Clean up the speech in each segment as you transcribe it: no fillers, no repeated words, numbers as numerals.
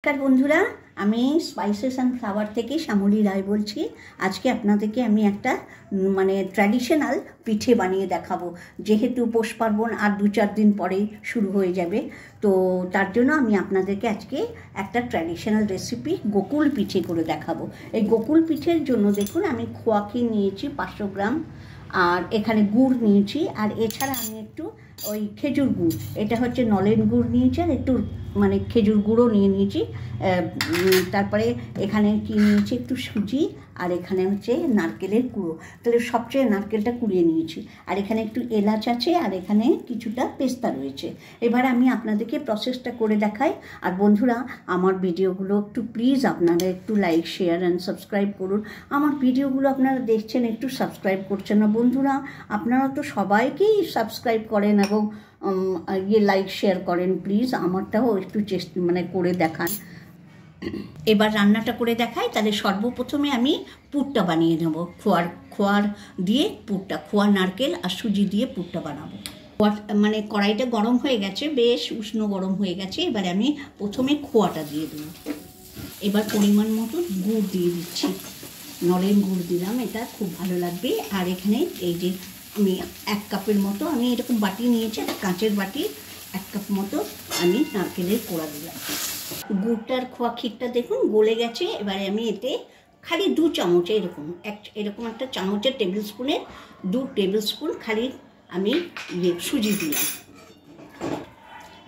নমস্কার বন্ধুরা, আমি স্পাইসেস অ্যান্ড ফ্লাওয়ার থেকে শ্যামলী রায় বলছি। আজকে আপনাদেরকে আমি একটা ট্র্যাডিশনাল পিঠে বানিয়ে দেখাবো। যেহেতু পৌষ পার্বণ আর 2-4 দিন পরেই শুরু হয়ে যাবে, তো তার জন্য আমি আপনাদেরকে আজকে একটা ট্র্যাডিশনাল রেসিপি গোকুল পিঠে করে দেখাবো। এই গোকুল পিঠের জন্য দেখুন, আমি খোয়া ক্ষীর নিয়েছি 500 গ্রাম, আর এখানে গুড় নিয়েছি, আর এছাড়া আমি একটু ওই খেজুর গুড়, এটা হচ্ছে নলেন গুড় নিয়েছি, আর একটু খেজুর গুঁড়ো নিয়ে নিয়েছি। তারপরে এখানে কি নিয়েছি, একটু সুজি, আর এখানে হচ্ছে নারকেলের কুড়ো। তাহলে সবচেয়ে নারকেলটা কুড়িয়ে নিয়েছি, আর এখানে একটু এলাচ আছে, আর এখানে কিছুটা পেস্তা রয়েছে। এবার আমি আপনাদেরকে প্রসেসটা করে দেখাই। আর বন্ধুরা, আমার ভিডিওগুলো একটু প্লিজ আপনারা একটু লাইক, শেয়ার অ্যান্ড সাবস্ক্রাইব করুন। আমার ভিডিওগুলো আপনারা দেখছেন, একটু সাবস্ক্রাইব করছেন না বন্ধুরা। আপনারা তো সবাইকেই সাবস্ক্রাইব করেন এবং লাইক শেয়ার করেন, প্লিজ আমারটাও একটু করে দেখান। এবার রান্নাটা করে দেখাই। তাহলে সর্বপ্রথমে আমি পুরটা বানিয়ে নেব। খোয়ার দিয়ে পুরটা, খোয়া, নারকেল আর সুজি দিয়ে পুরটা বানাবো। কড়াইটা গরম হয়ে গেছে, বেশ উষ্ণ গরম হয়ে গেছে। এবারে আমি প্রথমে খোয়াটা দিয়ে দেবো। এবার পরিমাণ মতো গুড় দিয়ে দিচ্ছি, নলেন গুড় দিলাম, এটা খুব ভালো লাগবে। আর এখানে এই যে আমি 1 কাপের মতো, আমি এরকম বাটি নিয়েছি, কাঁচের বাটি, 1 কাপ মতো আমি নারকেলের কোড়া দিলাম। গুড়টার খোয়া ক্ষীরটা দেখুন গলে গেছে। এবারে আমি এতে খালি 2 চামচ, এরকম একটা চামচের টেবিল স্পুনের 2 টেবিল স্পুন খালি আমি সুজি দিলাম,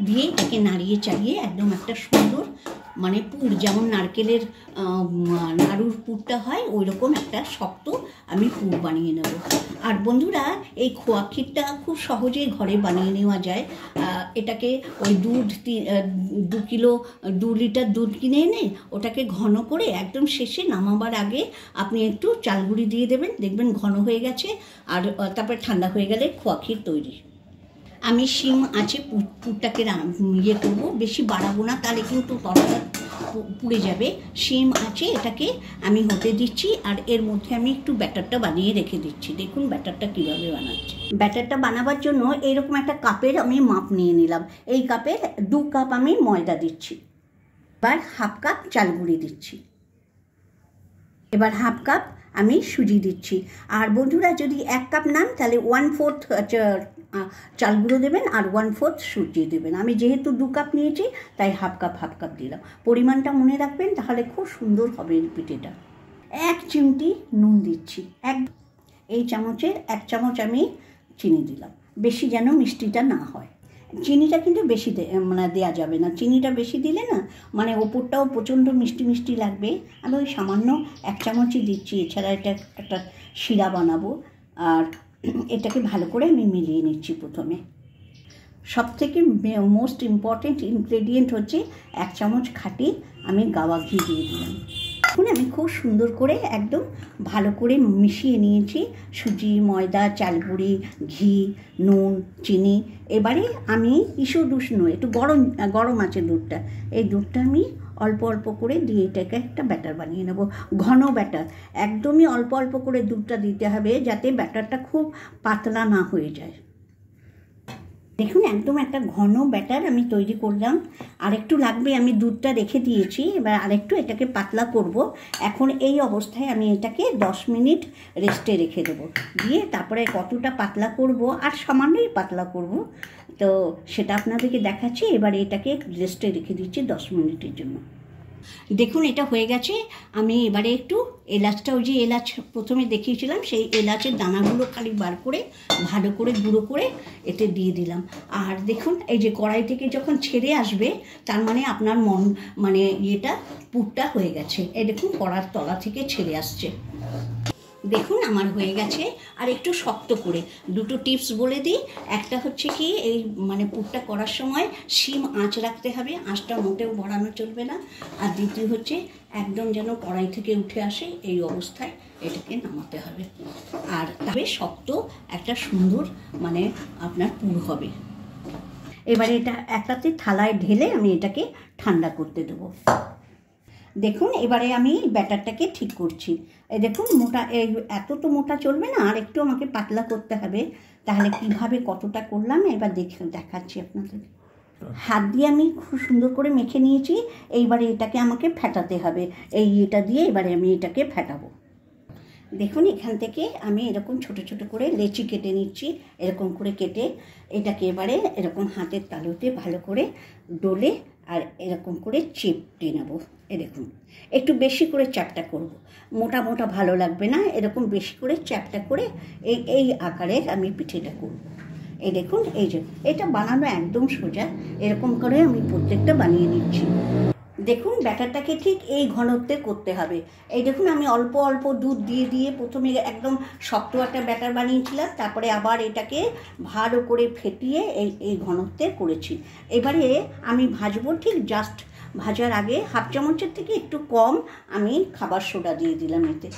দিয়ে এটাকে নাড়িয়ে চাড়িয়ে একদম একটা সুন্দর পুর, যেমন নারকেলের নাড়ুর পুরটা হয়, ওই রকম একটা শক্ত আমি পুর বানিয়ে নেব। আর বন্ধুরা, এই খোয়া ক্ষীরটা খুব সহজেই ঘরে বানিয়ে নেওয়া যায়। এটাকে ওই দুধ 2 লিটার দুধ কিনে এনে ওটাকে ঘন করে একদম শেষে নামাবার আগে আপনি একটু চাল গুঁড়ি দিয়ে দেবেন, দেখবেন ঘন হয়ে গেছে। আর তারপরে ঠান্ডা হয়ে গেলে খোয়া ক্ষীর তৈরি। আমি শিম আছে পুরটাকে করবো, বেশি বাড়াবো না, তাহলে কিন্তু তলাটা পুড়ে যাবে। শিম আছে, এটাকে আমি হতে দিচ্ছি, আর এর মধ্যে আমি একটু ব্যাটারটা বানিয়ে রেখে দিচ্ছি। দেখুন ব্যাটারটা কীভাবে বানাচ্ছি। ব্যাটারটা বানাবার জন্য এইরকম একটা কাপের আমি মাপ নিয়ে নিলাম। এই কাপের 2 কাপ আমি ময়দা দিচ্ছি, এবার 1/2 কাপ চাল গুঁড়ি দিচ্ছি, এবার 1/2 কাপ আমি সুজি দিচ্ছি। আর বন্ধুরা, যদি 1 কাপ নেন তাহলে 1/4 চাল গুঁড়ো দেবেন আর 1/4 সুজি দেবেন। আমি যেহেতু 2 কাপ নিয়েছি, তাই 1/2 কাপ দিলাম। পরিমাণটা মনে রাখবেন, তাহলে খুব সুন্দর হবে এই পিঠেটা। 1 চিমটি নুন দিচ্ছি, এই চামচের 1 চামচ আমি চিনি দিলাম, বেশি যেন মিষ্টিটা না হয়। চিনিটা কিন্তু বেশি দেওয়া যাবে না, চিনিটা বেশি দিলে না ওপরটাও প্রচণ্ড মিষ্টি মিষ্টি লাগবে। আমি ওই সামান্য 1 চামচই দিচ্ছি। এছাড়া এটা একটা শিরা বানাবো, আর এটাকে ভালো করে আমি মিলিয়ে নিচ্ছি। প্রথমে সবথেকে মোস্ট ইম্পর্টেন্ট ইনগ্রেডিয়েন্ট হচ্ছে 1 চামচ খাঁটি আমি গাওয়া ঘি দিয়ে দিলাম। এখন আমি খুব সুন্দর করে একদম ভালো করে মিশিয়ে নিয়েছি সুজি, ময়দা, চালগুঁড়ি, ঘি, নুন, চিনি। এবারে আমি ঈষৎ উষ্ণ, একটু গরম আছে দুধটা, এই দুধটা আমি অল্প অল্প করে দিয়ে এটাকে একটা ব্যাটার বানিয়ে নেব। ঘন ব্যাটার, একদমই অল্প অল্প করে দুধটা দিতে হবে, যাতে ব্যাটারটা খুব পাতলা না হয়ে যায়। দেখুন একদম একটা ঘন ব্যাটার আমি তৈরি করলাম। আরেকটু লাগবে, আমি দুধটা রেখে দিয়েছি, এবার আরেকটু এটাকে পাতলা করব। এখন এই অবস্থায় আমি এটাকে 10 মিনিট রেস্টে রেখে দেবো, দিয়ে তারপরে কতটা পাতলা করব, আর সামান্যই পাতলা করব, তো সেটা আপনাদেরকে দেখাচ্ছি। এবার এটাকে রেস্টে রেখে দিচ্ছি 10 মিনিটের জন্য। দেখুন এটা হয়ে গেছে। আমি এবারে একটু এলাচটা, ওই যে এলাচ প্রথমে দেখিয়েছিলাম, সেই এলাচের দানাগুলো খালি বার করে ভালো করে গুঁড়ো করে এতে দিয়ে দিলাম। আর দেখুন এই যে কড়াই থেকে যখন ছেড়ে আসবে, তার আপনার ইয়েটা পুরটা হয়ে গেছে। এই দেখুন কড়ার তলা থেকে ছেড়ে আসছে। দেখুন আমার হয়ে গেছে। আর একটু শক্ত করে 2টো টিপস বলে দিই। একটা হচ্ছে কি, এই পুরটা করার সময় শিম আঁচ রাখতে হবে, আঁচটা মোটেও বাড়ানো চলবে না। আর দ্বিতীয় হচ্ছে একদম যেন কড়াই থেকে উঠে আসে, এই অবস্থায় এটাকে নামাতে হবে। আর তবে শক্ত একটা সুন্দর আপনার পুর হবে। এবারে এটা একটাতে থালায় ঢেলে আমি এটাকে ঠান্ডা করতে দেবো। দেখুন এবারে আমি ব্যাটারটাকে ঠিক করছি। এই দেখুন মোটা, এত তো মোটা চলবে না, আর একটু আমাকে পাতলা করতে হবে। তাহলে কিভাবে কতটা করলাম এবার দেখাচ্ছি আপনাদের। হাত দিয়ে আমি খুব সুন্দর করে মেখে নিয়েছি। এইবারে এটাকে আমাকে ফেটাতে হবে, এটা দিয়ে এবারে আমি এটাকে ফেটাবো। দেখুন এখান থেকে আমি এরকম ছোট ছোট করে লেচি কেটে নিচ্ছি, এরকম করে কেটে এটাকে এবারে এরকম হাতের তালুতে ভালো করে ডলে আর এরকম করে চেপটে নেবো। দেখুন একটু বেশি করে চ্যাপটা করব, মোটা মোটা ভালো লাগবে না, এরকম বেশি করে চ্যাপটা করে এই আকারের আমি পিঠেটা করব। এই দেখুন এই যে এটা বানানো একদম সোজা, এরকম করে আমি প্রত্যেকটা বানিয়ে নিচ্ছি। দেখুন ব্যাটারটাকে ঠিক এই ঘনত্বে করতে হবে। এই দেখুন আমি অল্প অল্প দুধ দিয়ে দিয়ে প্রথমে একদম শক্ত একটা ব্যাটার বানিয়েছিলাম, তারপরে আবার এটাকে ভালো করে ফেটিয়ে এই ঘনত্বে করেছি। এবারে আমি ভাজবো, ঠিক জাস্ট ভাজার আগে হাফ চামচের থেকে একটু কম আমি খাবার সোডা দিয়ে দিলাম এতে।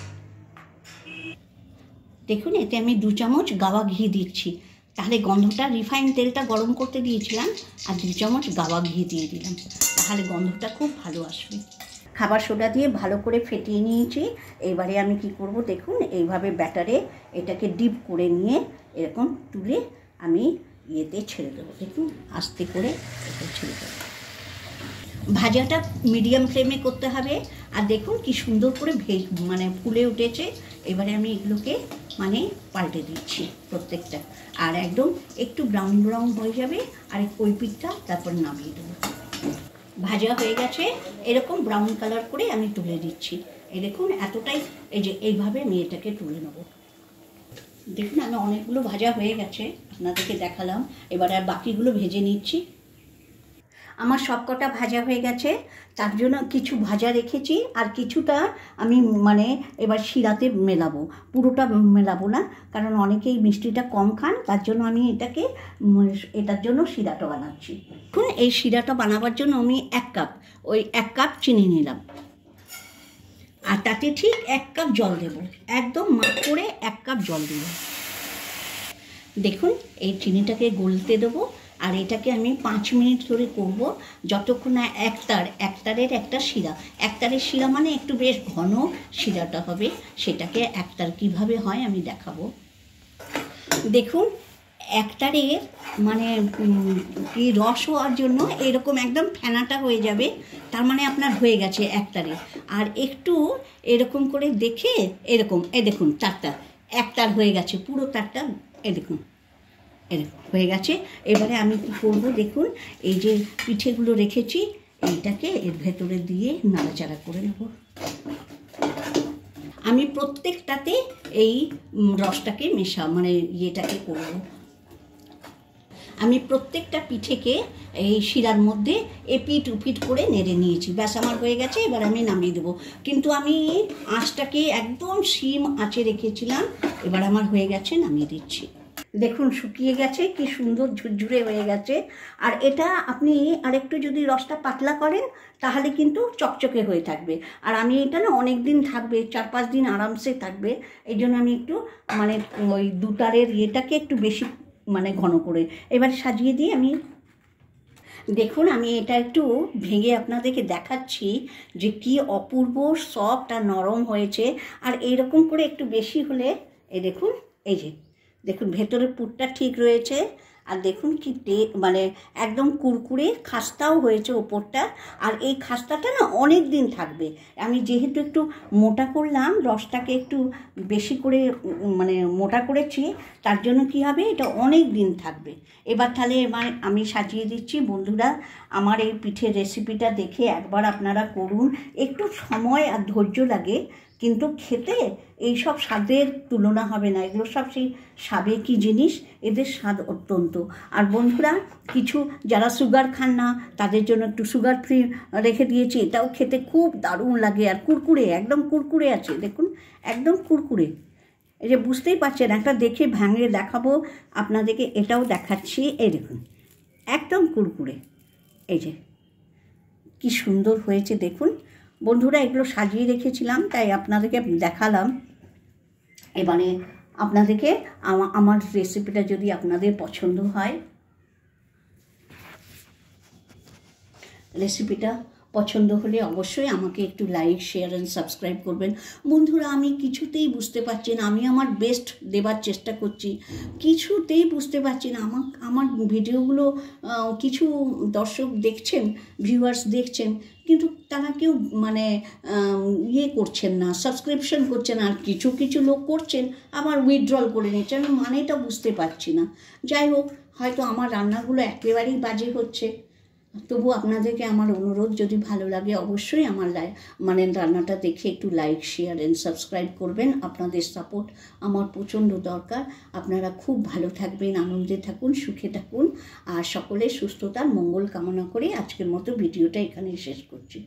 দেখুন এতে আমি 2 চামচ গাওয়া ঘি দিচ্ছি, তাহলে গন্ধটা, রিফাইন তেলটা গরম করতে দিয়েছিলাম আর 2 চামচ গাওয়া ঘি দিয়ে দিলাম, তাহলে গন্ধটা খুব ভালো আসবে। খাবার সোডা দিয়ে ভালো করে ফেটিয়ে নিয়েছি। এবারে আমি কি করব দেখুন, এইভাবে ব্যাটারে এটাকে ডিপ করে নিয়ে এরকম তুলে আমি ইয়েতে ছেড়ে দেবো। দেখুন আস্তে করে এটা ছেড়ে দেবো। ভাজাটা মিডিয়াম ফ্লেমে করতে হবে। আর দেখুন কি সুন্দর করে মানে ফুলে উঠেছে। এবারে আমি এগুলোকে মানে পাল্টে দিচ্ছি প্রত্যেকটা, আর একদম একটু ব্রাউন ব্রাউন হয়ে যাবে আর ওই পিঠটা তারপর নামিয়ে দেবো। ভাজা হয়ে গেছে, এরকম ব্রাউন কালার করে আমি তুলে দিচ্ছি। এই দেখুন এতটাই, এই যে এইভাবে আমি এটাকে তুলে নেব। দেখুন আমি অনেকগুলো ভাজা হয়ে গেছে, আপনাদেরকে দেখালাম। এবার আর বাকিগুলো ভেজে নিচ্ছি। আমার সবকটা ভাজা হয়ে গেছে, তার জন্য কিছু ভাজা রেখেছি আর কিছুটা আমি মানে এবার শিরাতে মেলাবো। পুরোটা মেলাবো না, কারণ অনেকেই মিষ্টিটা কম খান, তার জন্য আমি এটার জন্য শিরাটা বানাচ্ছি। এখন এই শিরাটা বানাবার জন্য আমি 1 কাপ চিনি নিলাম, আর তাতে ঠিক 1 কাপ জল দেব, একদম মাপ করে 1 কাপ জল দেব। দেখুন এই চিনিটাকে গলতে দেবো, আর এটাকে আমি 5 মিনিট ধরে করব, যতক্ষণ না একতারের একটা শিরা। একতারের শিরা মানে একটু বেশ ঘন শিরাটা হবে, সেটাকে একতার কিভাবে হয় আমি দেখাবো। দেখুন একতারের মানে এই রস হওয়ার জন্য এরকম একদম ফেনাটা হয়ে যাবে, তার মানে আপনার হয়ে গেছে একতারে। আর একটু এরকম করে দেখে এরকম দেখুন তারটা একতার হয়ে গেছে, পুরো তারটা দেখুন এরকম হয়ে গেছে। এবারে আমি কী করবো দেখুন, এই যে পিঠেগুলো রেখেছি এইটাকে এর ভেতরে দিয়ে নাড়াচাড়া করে নেব। আমি প্রত্যেকটাতে এই রসটাকে মানে ইয়েটাকে করব। আমি প্রত্যেকটা পিঠেকে এই শিরার মধ্যে এপিট উপিট করে নেড়ে নিয়েছি, ব্যাস আমার হয়ে গেছে। এবার আমি নামিয়ে দেবো, কিন্তু আমি আঁচটাকে একদম সিম আঁচে রেখেছিলাম। এবার আমার হয়ে গেছে, নামিয়ে দিচ্ছি। দেখুন শুকিয়ে গেছে, কি সুন্দর ঝুরঝুরে হয়ে গেছে। আর এটা আপনি আরেকটু যদি রসটা পাতলা করেন তাহলে কিন্তু চকচকে হয়ে থাকবে। আর আমি এটা না অনেক দিন থাকবে, 4-5 দিন আরামসে থাকবে। এই জন্য আমি একটু মানে ওই 2 তারের ইয়েটাকে একটু বেশি মানে ঘন করে এবার সাজিয়ে দিই আমি। দেখুন আমি এটা একটু ভেঙে আপনাদেরকে দেখাচ্ছি যে কি অপূর্ব সফট আর নরম হয়েছে। আর এইরকম করে একটু বেশি হলে দেখুন এই যে দেখুন ভেতরের পুরটা ঠিক রয়েছে। আর দেখুন কি মানে একদম কুরকুরে খাস্তাও হয়েছে ওপরটা। আর এই খাস্তাটা না অনেক দিন থাকবে। আমি যেহেতু একটু মোটা করলাম, রসটাকে একটু বেশি করে মানে মোটা করেছি, তার জন্য কি হবে এটা অনেক দিন থাকবে। এবার তাহলে আমি সাজিয়ে দিচ্ছি। বন্ধুরা আমার এই পিঠের রেসিপিটা দেখে একবার আপনারা করুন, একটু সময় আর ধৈর্য লাগে, কিন্তু খেতে এই সব স্বাদের তুলনা হবে না। এগুলো সব সেই সাবেকি জিনিস, এদের স্বাদ অত্যন্ত। আর বন্ধুরা কিছু যারা সুগার খান না তাদের জন্য একটু সুগার ফ্রি রেখে দিয়েছি, এটাও খেতে খুব দারুণ লাগে। আর কুরকুরে, একদম কুরকুরে আছে, দেখুন একদম কুরকুরে। এই যে বুঝতেই পারছেন, একটা দেখে ভাঙে দেখাবো আপনাদেরকে, এটাও দেখাচ্ছি। এই দেখুন একদম কুরকুরে, এই যে কি সুন্দর হয়েছে দেখুন। বন্ধুরা এগুলো সাজিয়ে রেখেছিলাম তাই আপনাদেরকে দেখালাম। এবারে আপনাদেরকে আমার রেসিপিটা যদি আপনাদের পছন্দ হয়, রেসিপিটা পছন্দ হলে অবশ্যই আমাকে একটু লাইক, শেয়ার অ্যান্ড সাবস্ক্রাইব করবেন। বন্ধুরা, আমি কিছুতেই বুঝতে পারছি না, আমি আমার বেস্ট দেবার চেষ্টা করছি, কিছুতেই বুঝতে পারছি না আমার ভিডিওগুলো কিছু দর্শক দেখছেন, ভিউয়ার্স দেখছেন, কিন্তু তারা কেউ মানে ইয়ে করছেন না, সাবস্ক্রিপশন করছেন, আর কিছু কিছু লোক করছেন আবার উইথড্রল করে নিচ্ছেন। আমি মানেটা বুঝতে পারছি না। যাই হোক, হয়তো আমার রান্নাগুলো একেবারেই বাজে হচ্ছে, তবু আপনাদেরকে আমার অনুরোধ, যদি ভালো লাগে অবশ্যই আমার মানে রান্নাটা দেখে একটু লাইক, শেয়ার অ্যান্ড সাবস্ক্রাইব করবেন। আপনাদের সাপোর্ট আমার প্রচণ্ড দরকার। আপনারা খুব ভালো থাকবেন, আনন্দে থাকুন, সুখে থাকুন, আর সকলের সুস্থতার মঙ্গল কামনা করে আজকের মতো ভিডিওটা এখানেই শেষ করছি।